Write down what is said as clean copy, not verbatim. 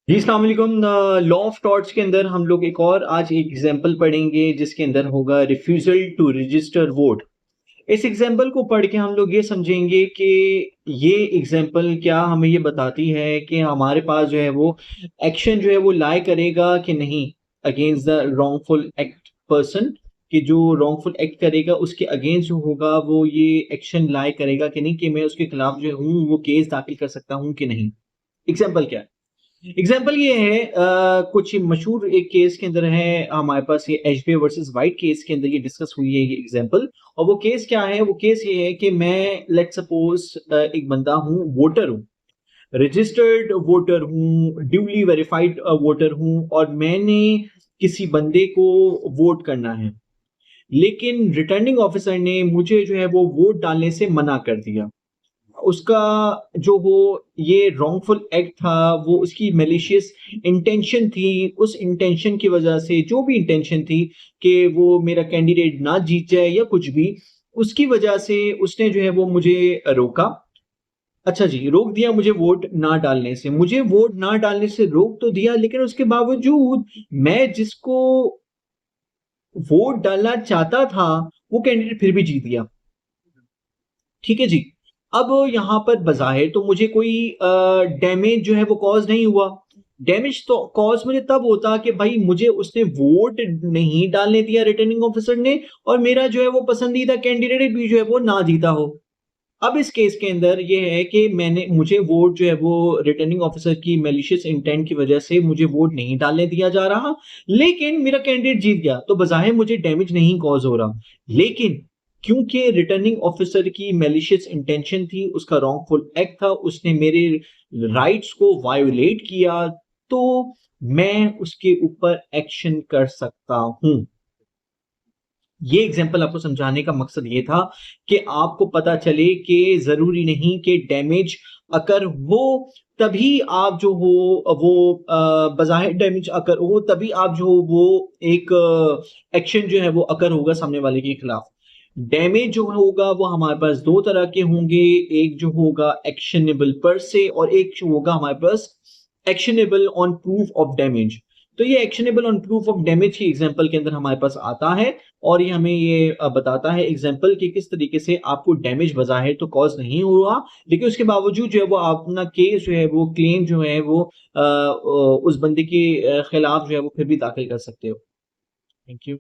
जी, अस्सलाम वालेकुम। Law of torts के अंदर हम लोग एक और आज एक एग्जांपल पढ़ेंगे जिसके अंदर होगा रिफ्यूज़ल टू रजिस्टर वोट। इस एग्जांपल को पढ़ के हम लोग ये समझेंगे कि ये एग्जांपल क्या हमें ये बताती है कि हमारे पास जो है वो एक्शन जो है वो लाई करेगा कि नहीं against the wrongful act person, कि जो रॉन्गफुल एक्ट करेगा उसके अगेंस्ट जो होगा वो ये एक्शन लाई करेगा कि नहीं, कि मैं उसके खिलाफ जो हूँ वो केस दाखिल कर सकता हूँ कि नहीं। एग्जांपल क्या है? एग्जाम्पल ये है, कुछ मशहूर एक केस के अंदर है हमारे पास, ये एचबी वर्सेस वाइट केस के अंदर ये डिस्कस हुई है ये एग्जाम्पल। और वो केस क्या है? वो केस ये है कि मैं लेट सपोज एक बंदा हूँ, वोटर हूँ, रजिस्टर्ड वोटर हूँ, ड्यूली वेरीफाइड वोटर हूँ, और मैंने किसी बंदे को वोट करना है, लेकिन रिटर्निंग ऑफिसर ने मुझे जो है वो वोट डालने से मना कर दिया। उसका जो वो ये रॉन्गफुल एक्ट था, वो उसकी मैलिशियस इंटेंशन थी। उस इंटेंशन की वजह से, जो भी इंटेंशन थी कि वो मेरा कैंडिडेट ना जीत जाए या कुछ भी, उसकी वजह से उसने जो है वो मुझे रोका। अच्छा जी, रोक दिया मुझे वोट ना डालने से। मुझे वोट ना डालने से रोक तो दिया, लेकिन उसके बावजूद मैं जिसको वोट डालना चाहता था वो कैंडिडेट फिर भी जीत गया। ठीक है जी। अब यहाँ पर बज़ाहिर तो मुझे कोई डैमेज जो है वो कॉज़ नहीं हुआ। डैमेज तो कॉज़ मुझे तब होता कि भाई मुझे उसने वोट नहीं डालने दिया रिटर्निंग ऑफिसर ने, और मेरा जो है वो पसंदीदा कैंडिडेट भी जो है वो ना जीता हो। अब इस केस के अंदर ये है कि मुझे वोट जो है वो रिटर्निंग ऑफिसर की मैलिशियस इंटेंट की वजह से मुझे वोट नहीं डालने दिया जा रहा, लेकिन मेरा कैंडिडेट जीत गया, तो बज़ाहिर मुझे डैमेज नहीं कॉज़ हो रहा। लेकिन क्योंकि रिटर्निंग ऑफिसर की मैलिशियस इंटेंशन थी, उसका रॉन्गफुल एक्ट था, उसने मेरे राइट्स को वायोलेट किया, तो मैं उसके ऊपर एक्शन कर सकता हूं। ये एग्जांपल आपको समझाने का मकसद ये था कि आपको पता चले कि ज़रूरी नहीं कि डैमेज अगर हो तभी आप जो हो वो बज़ाहिर डैमेज अगर हो तभी आप जो हो वो एक एक्शन जो है वो अगर होगा सामने वाले के खिलाफ। डैमेज जो होगा वो हमारे पास 2 तरह के होंगे, एक जो होगा एक्शनेबल पर से, और एक जो होगा हमारे पास actionable on proof of damage. तो ये actionable on proof of damage की एग्जांपल के अंदर हमारे पास आता है, और ये हमें ये बताता है एग्जाम्पल कि किस तरीके से आपको डैमेज बज़ाहिर तो कॉज़ नहीं हुआ, लेकिन उसके बावजूद जो है वो आप अपना केस जो है वो क्लेम जो है वो उस बंदे के खिलाफ जो है वो फिर भी दाखिल कर सकते हो। Thank you.